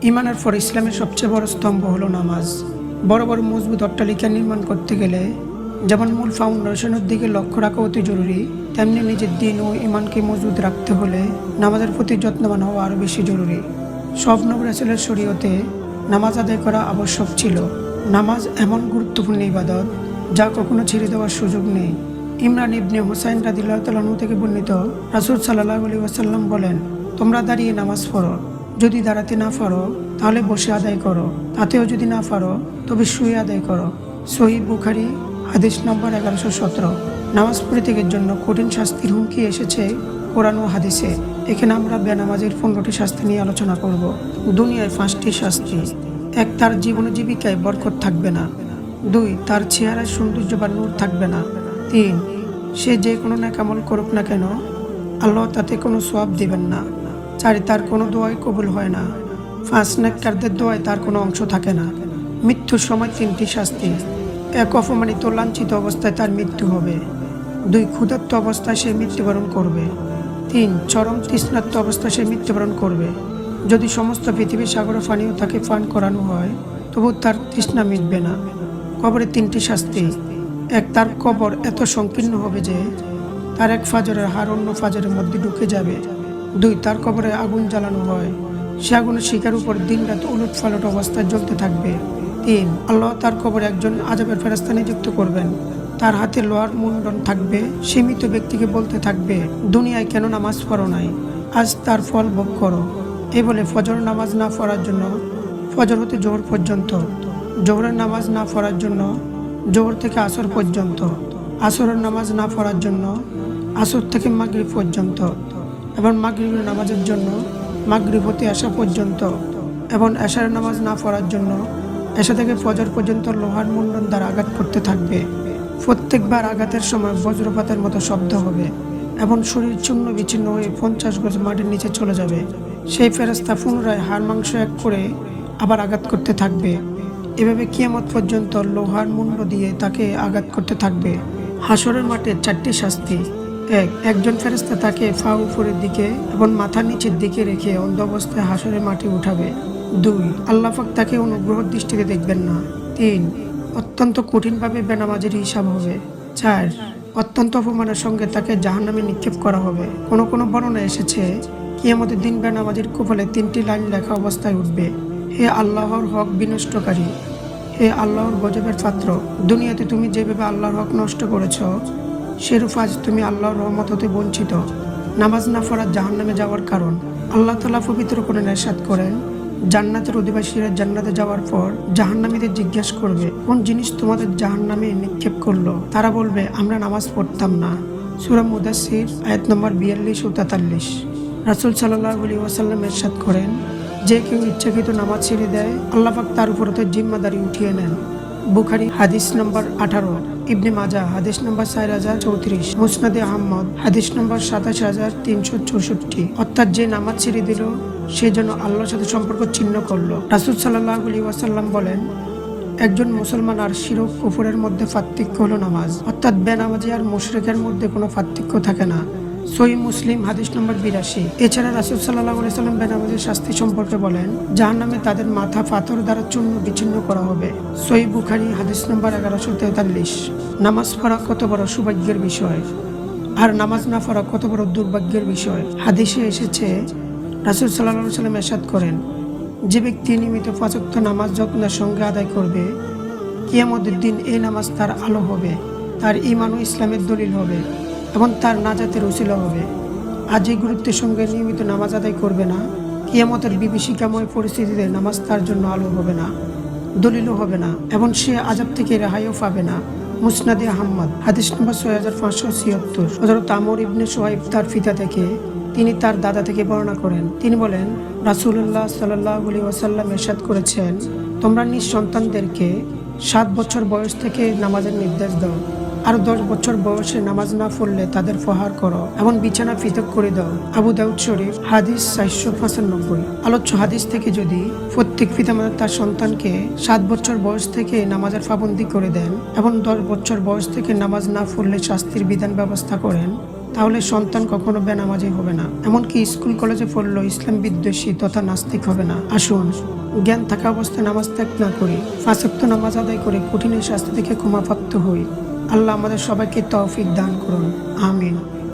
ইমানের পর ইসলামের সবচেয়ে বড় স্তম্ভ হলো নামাজ। বড় বড় মজবুত অট্টালিকা নির্মাণ করতে গেলে যেমন মূল ফাউন্ডেশনের দিকে লক্ষ্য রাখা অতি জরুরি, তেমনি নিজের দিন ও ইমানকে মজবুত রাখতে হলে নামাজের প্রতি যত্নবান হওয়া আরও বেশি জরুরি। সব নবী রাসূলের শরীয়তে নামাজ আদায় করা আবশ্যক ছিল। নামাজ এমন গুরুত্বপূর্ণ ইবাদত যা কখনো ছেড়ে দেওয়ার সুযোগ নেই। ইমরান ইবনে হুসাইন রাদিয়াল্লাহু তাআলা আনহু থেকে বর্ণিত, রাসূল সাল্লাল্লাহু আলাইহি ওয়াসাল্লাম বলেন, তোমরা দাঁড়িয়ে নামাজ পড়ো, যদি দাঁড়াতে না পারো তাহলে বসে আদায় করো, তাতেও যদি না পারো তবে শুয়ে আদায় করো। সহিহ বুখারী হাদিস নম্বর 1117। নামাজ পরিত্যাগের জন্য কঠিন শাস্তির হুমকি এসেছে কোরআন ও হাদিসে। এখানে আমরা বেনামাজের 15টি শাস্তি নিয়ে আলোচনা করব। দুনিয়ায় 5টি শাস্তি। 1, তার জীবন জীবিকায় বরকত থাকবে না। 2, তার চেহারায় সৌন্দর্য বা নূর থাকবে না। 3, সে যে কোনো নেক আমল করুক না কেন আল্লাহ তাতে কোনো সওয়াব দিবেন না। 4, তার কোনো দোয়াই কবুল হয় না। 5, নেককারদের দোয়ায় তার কোনো অংশ থাকে না। মৃত্যুর সময় 3টি শাস্তি। 1, অপমানিত লাঞ্ছিত অবস্থায় তার মৃত্যু হবে। 2, ক্ষুধার্ত অবস্থায় সে মৃত্যুবরণ করবে। 3, চরম তৃষ্ণার্ত অবস্থায় সে মৃত্যুবরণ করবে। যদি সমস্ত পৃথিবীর সাগর পানিও তাকে পান করানো হয় তবু তার তৃষ্ণা মিটবে না। কবরের 3টি শাস্তি। 1, তার কবর এত সংকীর্ণ হবে যে তার এক ফাজরের হাড় অন্য ফাজরের মধ্যে ঢুকে যাবে। 2, তার কবরে আগুন জ্বালানো হয়, সে আগুনের শিকার উপর দিনরাত উলট ফালট অবস্থায় জ্বলতে থাকবে। 3, আল্লাহ তার কবরে একজন আযাবের ফেরেশতা নিযুক্ত করবেন, তার হাতে লোহার মুন্ডন থাকবে, সীমিত ব্যক্তিকে বলতে থাকবে, দুনিয়ায় কেন নামাজ পড়ো নাই, আজ তার ফল ভোগ করো। এই বলে ফজর নামাজ না পড়ার জন্য ফজর হতে জোহর পর্যন্ত, জোহরের নামাজ না পড়ার জন্য জোহর থেকে আসর পর্যন্ত, আসরের নামাজ না পড়ার জন্য আসর থেকে মাগরিব পর্যন্ত, এবং মাগরিবের নামাজের জন্য মাগরিব হতে এশা পর্যন্ত, এবং এশার নামাজ না পড়ার জন্য এশা থেকে ফজর পর্যন্ত লোহার মুন্ডন দ্বারা আঘাত করতে থাকবে। প্রত্যেকবার আঘাতের সময় বজ্রপাতের মতো শব্দ হবে এবং শরীর চূর্ণ বিচ্ছিন্ন হয়ে 50 গজ মাটির নিচে চলে যাবে। সেই ফেরেশতা পুনরায় হাড় মাংস এক করে আবার আঘাত করতে থাকবে। এভাবে কিয়ামত পর্যন্ত লোহার মুন্ড দিয়ে তাকে আঘাত করতে থাকবে। হাসরের মাঠে 4টি শাস্তি। 1, একজন ফেরেশতা তাকে পা উপরের দিকে এবং মাথা নিচের দিকে রেখে অন্ধ অবস্থায় হাসরের মাঠে উঠাবে। 2, আল্লাহ পাক তাকে অনুগ্রহ দৃষ্টিতে দেখবেন না। 3, অত্যন্ত কঠিনভাবে বেনামাজের হিসাব হবে। 4, অত্যন্ত অপমানের সঙ্গে তাকে জাহান্নামে নিক্ষেপ করা হবে। কোনো বর্ণনা এসেছে কিয়ামতের দিন বেনামাজের কপালে 3টি লাইন লেখা অবস্থায় উঠবে, হে আল্লাহর হক বিনষ্টকারী, হে আল্লাহর গজবের পাত্র, দুনিয়াতে তুমি যেভাবে আল্লাহর হক নষ্ট করেছ সেরূপ আজ তুমি আল্লাহর রহমত হতে বঞ্চিত। নামাজ না পড়া জাহান্নামে যাওয়ার কারণ। আল্লাহ তাআলা পবিত্র কোরআনে ইরশাদ করেন, জান্নাতের অধিবাসীরা জান্নাতে যাওয়ার পর জাহান্নামীদের জিজ্ঞাসা করবে, কোন জিনিস তোমাদের জাহান্নামে নিক্ষেপ করলো? তারা বলবে, আমরা নামাজ পড়তাম না। সূরা মুদাসসির আয়াত নম্বর 42 ও 43। রাসূল সাল্লাল্লাহু আলাইহি ওয়াসাল্লাম ইরশাদ করেন, যে কেউ ইচ্ছাকৃত নামাজ ছেড়ে দেয় আল্লাহ পাক তার উপর হতে জিম্মাদারি উঠিয়ে নেন। বুখারী হাদিস নম্বর 18, ইবনে মাজাহ হাদিস নম্বর 4034, মুসনাদে আহমদ হাদিস নম্বর 27364। অর্থাৎ যে নামাজ ছেড়ে দিল সে যেন আল্লাহর সাথে সম্পর্ক ছিন্ন করলো। রাসূল সাল্লাল্লাহু আলাইহি ওয়াসাল্লাম বলেন, একজন মুসলমান আর শিরক কুফরের মধ্যে পার্থক্য হলো নামাজ, অর্থাৎ বেনামাজি আর মুশরিকের মধ্যে কোনো পার্থক্য থাকে না। সহিহ মুসলিম হাদিস নম্বর 82। এছাড়া রাসূল সাল্লাল্লাহু আলাইহি ওয়াসাল্লাম বেনামাজির শাস্তি সম্পর্কে বলেন, জাহান্নামে তাদের মাথা পাথর দ্বারা চূর্ণ বিচ্ছিন্ন করা হবে। সহিহ বুখারী হাদিস নম্বর 1143। নামাজ পড়া কত বড় সৌভাগ্যের বিষয় আর নামাজ না পড়া কত বড় দুর্ভাগ্যের বিষয়। হাদিসে এসেছে, রাসূল সাল্লাল্লাহু আলাইহি ওয়াসাল্লাম ইরশাদ করেন, যে ব্যক্তি নিয়মিত 5 ওয়াক্ত নামাজ যত্নের সঙ্গে আদায় করবে, কিয়ামতের দিন এই নামাজ তার আলো হবে, তার ঈমান ও ইসলামের দলিল হবে এবং তার নাজাতের উসিলা হবে। আজ এই গুরুত্বের সঙ্গে নিয়মিত নামাজ আদায় করবে না, কিয়ামতের বিভীষিকাময় পরিস্থিতিতে নামাজ তার জন্য আলো হবে না, দলিলও হবে না এবং সে আযাব থেকে রেহাইও পাবে না। মুসনাদে আহমদ হাদিস নম্বর 6576। হযরত আমর ইবনে সুহাইব তার পিতা থেকে, তিনি তার দাদা থেকে বর্ণনা করেন, তিনি বলেন, রাসূলুল্লাহ সাল্লাল্লাহু আলাইহি ওয়াসাল্লাম ইরশাদ করেছেন, তোমরা নিজ সন্তানদেরকে 7 বছর বয়স থেকে নামাজের নির্দেশ দাও, আর 10 বছর বয়সে নামাজ না পড়লে তাদের প্রহার করো এবং বিছানা পৃথক করে দাও। আবু দাউদ শরীফ হাদিস 495। আলোচ্য হাদিস থেকে যদি প্রত্যেক পিতামাতা তার সন্তানকে 7 বছর বয়স থেকে নামাজের পাবন্দি করে দেন এবং 10 বছর বয়স থেকে নামাজ না পড়লে শাস্তির বিধান ব্যবস্থা করেন, তাহলে সন্তান কখনো বেনামাজি হবে না, এমনকি স্কুল কলেজে পড়লেও ইসলাম বিদ্বেষী তথা নাস্তিক হবে না। আসুন জ্ঞান থাকা অবস্থায় নামাজ ত্যাগ না করি, 5 ওয়াক্ত নামাজ আদায় করে কঠিন শাস্তি থেকে ক্ষমাপ্রাপ্ত হই। আল্লাহ আমাদের সবাইকে তৌফিক দান করুন, আমিন।